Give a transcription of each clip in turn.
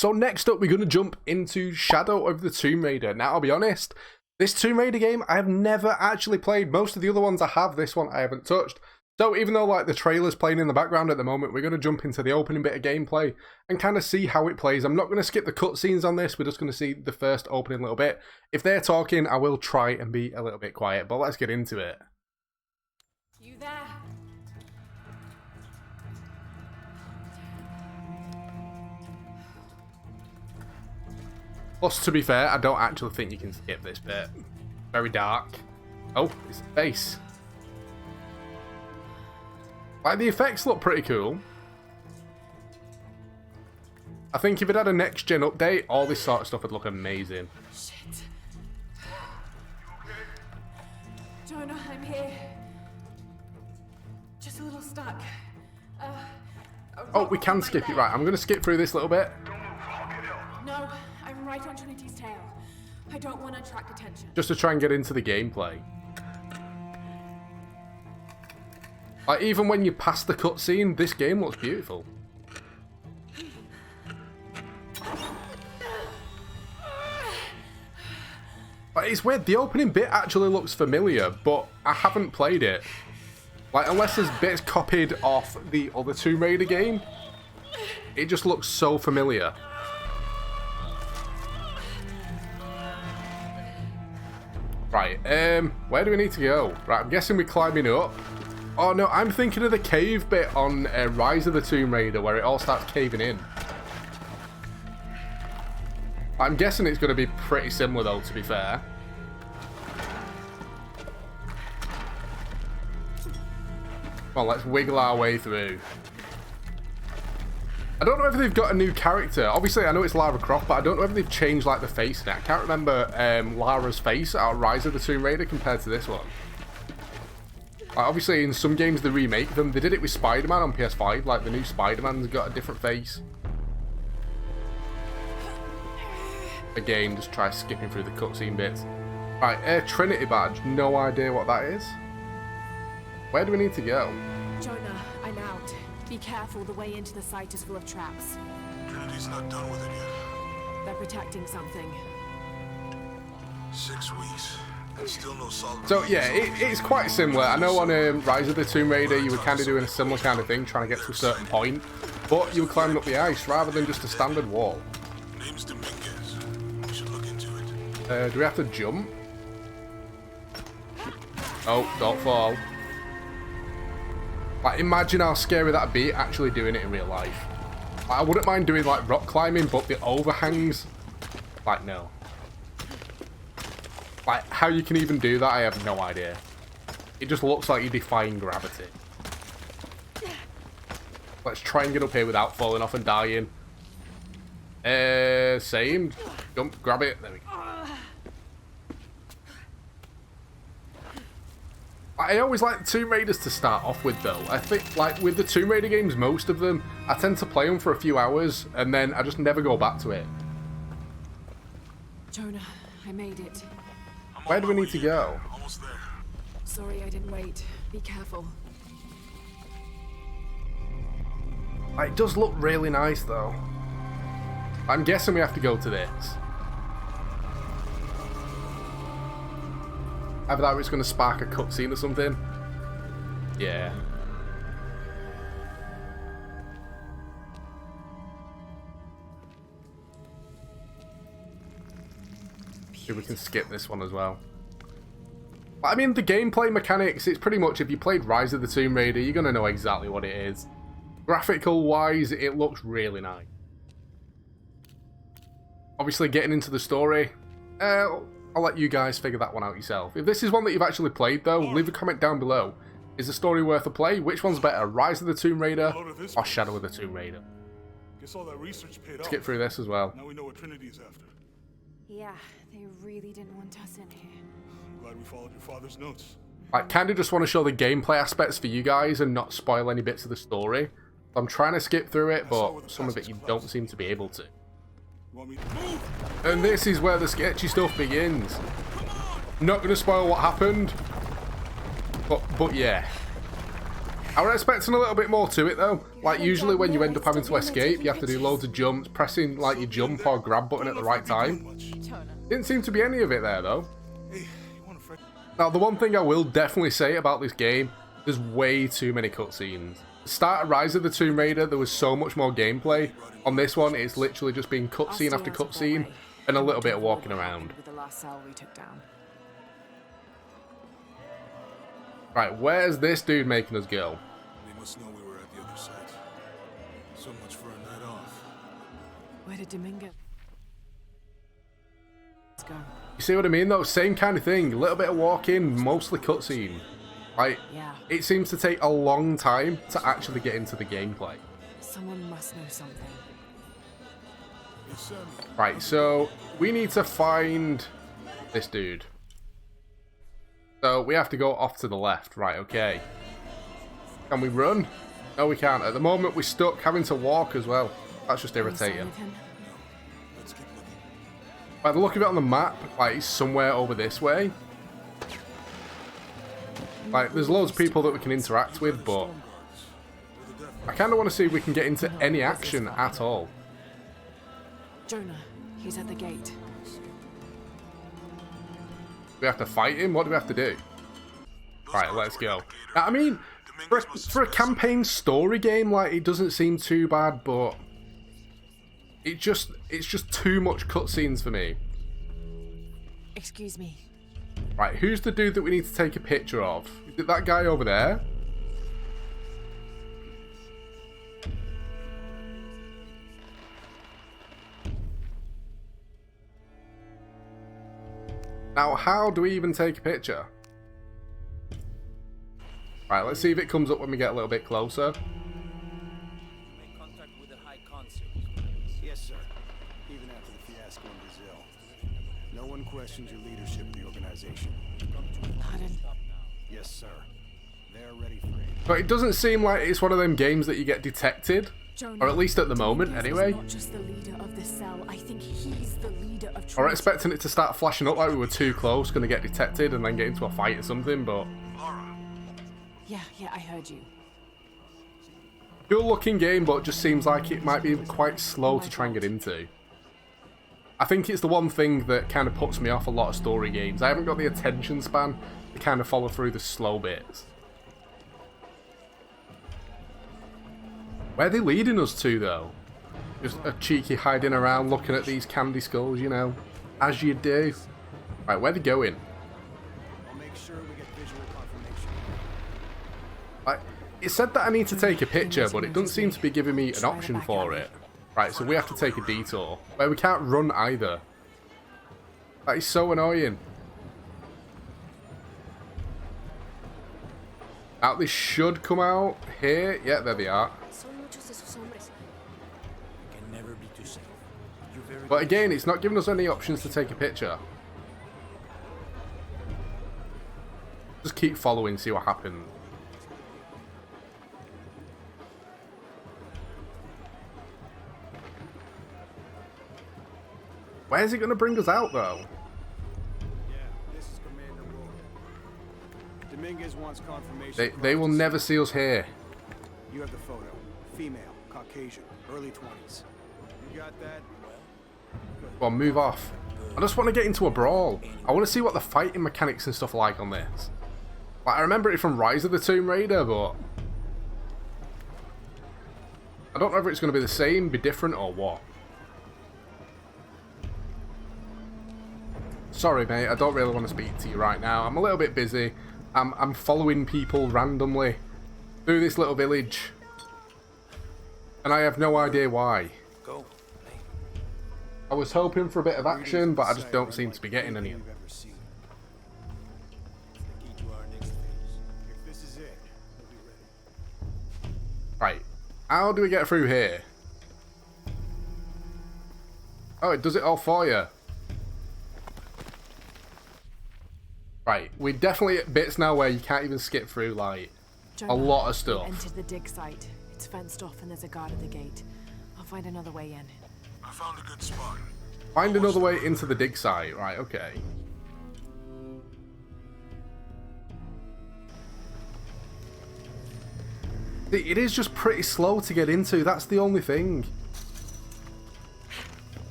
So next up, we're going to jump into Shadow of the Tomb Raider. Now, I'll be honest, this Tomb Raider game, I have never actually played. Most of the other ones I have, this one I haven't touched. So even though like the trailer's playing in the background at the moment, we're going to jump into the opening bit of gameplay and kind of see how it plays. I'm not going to skip the cutscenes on this. We're just going to see the first opening little bit. If they're talking, I will try and be a little bit quiet, but let's get into it. You there? Plus, to be fair, I don't actually think you can skip this bit. Very dark. Oh, it's a face. Like, the effects look pretty cool. I think if it had a next-gen update, all this sort of stuff would look amazing. Shit. Jonah, I'm here. Just a little stuck. Oh, we can skip it. Right, I'm going to skip through this little bit. No, I'm right on Trinity's tail. I don't want to attract attention. Just to try and get into the gameplay. Like, even when you pass the cutscene, this game looks beautiful. Like, it's weird, the opening bit actually looks familiar, but I haven't played it. Like, unless there's bits copied off the other Tomb Raider game, it just looks so familiar. Right, where do we need to go? Right, I'm guessing we're climbing up. Oh no, I'm thinking of the cave bit on Rise of the Tomb Raider where it all starts caving in. I'm guessing it's going to be pretty similar though, to be fair. Well, let's wiggle our way through. I don't know if they've got a new character. Obviously, I know it's Lara Croft, but I don't know if they've changed like the face in it. I can't remember Lara's face out of Rise of the Tomb Raider compared to this one. Like, obviously, in some games they remake them. They did it with Spider-Man on PS5. Like, the new Spider-Man's got a different face. Again, just try skipping through the cutscene bits. Right, Trinity badge. No idea what that is. Where do we need to go? Jonah, I'm out. Be careful, the way into the site is full of traps. Trinity's not done with it yet. They're protecting something. 6 weeks. And still no solid. So yeah, it's quite similar. I know on Rise of the Tomb Raider you were kind of doing a similar kind of thing, trying to get to a certain point, but you were climbing up the ice rather than just a standard wall. Name's Dominguez. We should look into it. Do we have to jump? Oh, don't fall. Like, imagine how scary that'd be actually doing it in real life. Like, I wouldn't mind doing like rock climbing, but the overhangs, like, no. Like, how you can even do that, I have no idea. It just looks like you're defying gravity. Let's try and get up here without falling off and dying. Same. Jump, grab it. There we go. I always like the Tomb Raiders to start off with, though. I think, like, with the Tomb Raider games, most of them, I tend to play them for a few hours, and then I just never go back to it. Jonah, I made it. Where do we need to go? Almost there. Sorry I didn't wait. Be careful. It does look really nice, though. I'm guessing we have to go to this. Either that or it's going to spark a cutscene or something. Yeah. Maybe we can skip this one as well. I mean, the gameplay mechanics, it's pretty much, if you played Rise of the Tomb Raider, you're going to know exactly what it is. Graphical-wise, it looks really nice. Obviously, getting into the story, I'll let you guys figure that one out yourself. If this is one that you've actually played, though, leave a comment down below. Is the story worth a play? Which one's better, Rise of the Tomb Raider or Shadow of the Tomb Raider? Guess all that research paid off. Skip through this as well. Now we know what Trinity's after. Yeah, they really didn't want us in here. I'm glad we followed your father's notes. I kind of just want to show the gameplay aspects for you guys and not spoil any bits of the story. I'm trying to skip through it, but some of it you don't seem to be able to. And this is where the sketchy stuff begins. Not going to spoil what happened, but yeah. I was expecting a little bit more to it though. Like usually when you end up having to escape, you have to do loads of jumps, pressing like your jump or grab button at the right time. Didn't seem to be any of it there though. Now the one thing I will definitely say about this game, there's way too many cutscenes. Start of Rise of the Tomb Raider, there was so much more gameplay. On this one, it's literally just been cutscene after cutscene and a little bit of walking around. Right, where's this dude making us go? They must know we were at the other side. So much for a night off. Where did Domingo? Let's go. You see what I mean though? Same kind of thing. A little bit of walking, mostly cutscene. Like, it seems to take a long time to actually get into the gameplay. Someone must know something. Right, so we need to find this dude. So we have to go off to the left. Right, okay. Can we run? No, we can't. At the moment, we're stuck having to walk as well. That's just irritating. By the look of it on the map, like, it's somewhere over this way. Like, there's loads of people that we can interact with, but I kind of want to see if we can get into any action at all. Jonah, he's at the gate. We have to fight him? What do we have to do? Right, let's go. I mean, for a campaign story game, like, it doesn't seem too bad, but it's just too much cutscenes for me. Excuse me. Right, who's the dude that we need to take a picture of? Is it that guy over there? Now, how do we even take a picture? Right, let's see if it comes up when we get a little bit closer. Make contact with the High Consul. Yes, sir. Even after the fiasco in Brazil, no one questions your leadership of the organization. Pardon? Yes, sir. They're ready for it. But it doesn't seem like it's one of them games that you get detected. Jonah, Or at least at the moment, anyway. Not just the leader of this cell. I think he's the leader of I was expecting it to start flashing up like we were too close, going to get detected and then get into a fight or something, but... Yeah, I heard you. Cool looking game, but it just seems like it might be quite slow to try and get into. I think it's the one thing that kind of puts me off a lot of story games. I haven't got the attention span to kind of follow through the slow bits. Where are they leading us to, though? Just a cheeky hiding around looking at these candy skulls, you know, as you do. Right, where are they going? I'll make sure we get visual confirmation. It said that I need to take a picture, but it doesn't seem to be giving me an option for it. Right, so we have to take a detour, where we can't run either. That is so annoying. Now, this should come out here. Yeah, there they are. But again, it's not giving us any options to take a picture. Just keep following, see what happens. Where's it going to bring us out, though? Yeah, this is Commander Roy. Dominguez wants confirmation. They will never see us here. You have the photo. Female, Caucasian, early 20s. You got that? Go on, move off. I just want to get into a brawl. I want to see what the fighting mechanics and stuff are like on this. Like, I remember it from Rise of the Tomb Raider, but I don't know if it's going to be the same, be different, or what. Sorry, mate, I don't really want to speak to you right now. I'm a little bit busy. I'm following people randomly through this little village, and I have no idea why. Go. I was hoping for a bit of action, but I just don't seem to be getting any. You've ever seen. It's the key to our next phase. If this is it, we'll be ready. Right, how do we get through here? Oh, it does it all for you. Right, we're definitely at bits now where you can't even skip through, like, Jonah, a lot of we stuff. entered the dig site. It's fenced off and there's a guard at the gate. I'll find another way in. I found a good spot. Find another way into the dig site. Right, okay. It is just pretty slow to get into, that's the only thing.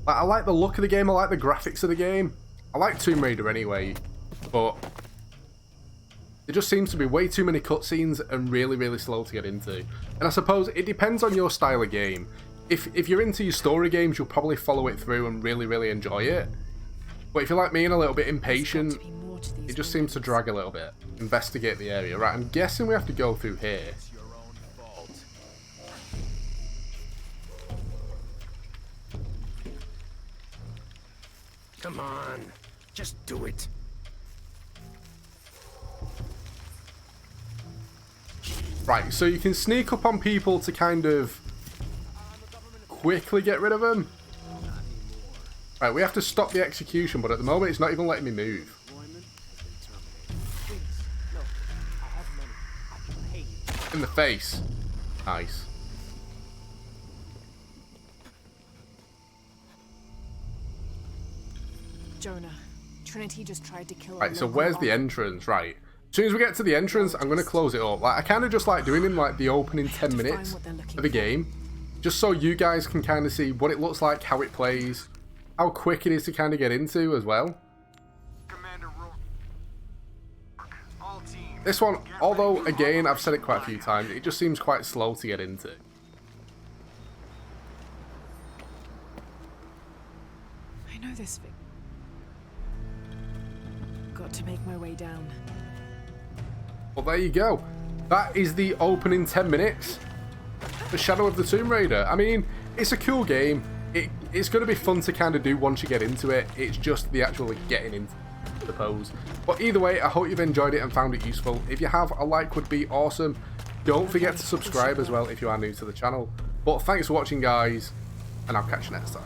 Like, I like the look of the game, I like the graphics of the game. I like Tomb Raider anyway, but there just seems to be way too many cutscenes and really, really slow to get into. And I suppose it depends on your style of game. If you're into your story games, you'll probably follow it through and really, really enjoy it. But if you're like me and a little bit impatient, it just seems to drag a little bit. Investigate the area. Right, I'm guessing we have to go through here. Come on, just do it. Right, so you can sneak up on people to kind of quickly get rid of them. Right, we have to stop the execution, but at the moment it's not even letting me move. In the face. Nice. Jonah, Trinity just tried to kill Right, so where's the entrance? Right. As soon as we get to the entrance, I'm going to close it up. Like, I kind of just like doing in like the opening 10 minutes of the game, just so you guys can kind of see what it looks like, how it plays, how quick it is to kind of get into as well. This one, although again I've said it quite a few times, it just seems quite slow to get into. I know this thing. Got to make my way down. Well, there you go. That is the opening 10 minutes for Shadow of the Tomb Raider. I mean, it's a cool game. It's going to be fun to kind of do once you get into it. It's just the actual getting into it, I suppose. But either way, I hope you've enjoyed it and found it useful. If you have, a like would be awesome. Don't forget to subscribe as well if you are new to the channel. But thanks for watching, guys, and I'll catch you next time.